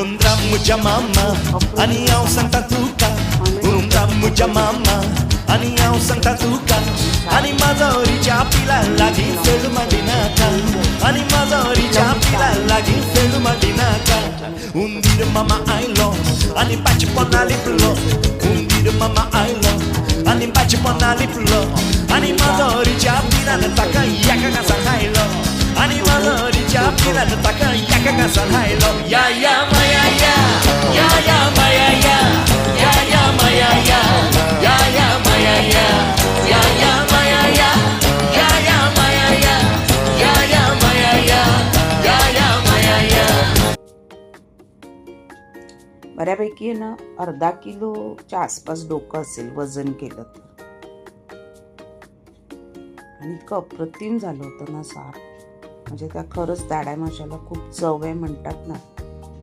Undramuja mama, ani au Santa Tuca. Undramuja mama, ani au Santa Tuca. Ani mazoriच्या पिला लागी फेड मडिनाका. Ani mazoriच्या पिला लागी फेड मडिनाका. Undir mama I love, ani bate pona liplo. Undir mama I love, ani bate pona liplo. Ani mazoriच्या पिला taka yaka kasa hailo. Ani mazoriच्या पिला taka yaka kasa hailo. Ya ya maya ya, ya ya maya ya, ya ya maya ya, ya ya maya ya, ya ya maya ya, ya ya maya ya, ya ya maya ya, ya ya maya ya. बऱ्यापैकी ना अर्धा किलोच्या आसपास डोकं असेल वजन केलं तर. आणि इतकं अप्रतिम झालं होतं ना सार, म्हणजे त्या खरंच दाड्या माशाला खूप चव आहे म्हणतात ना.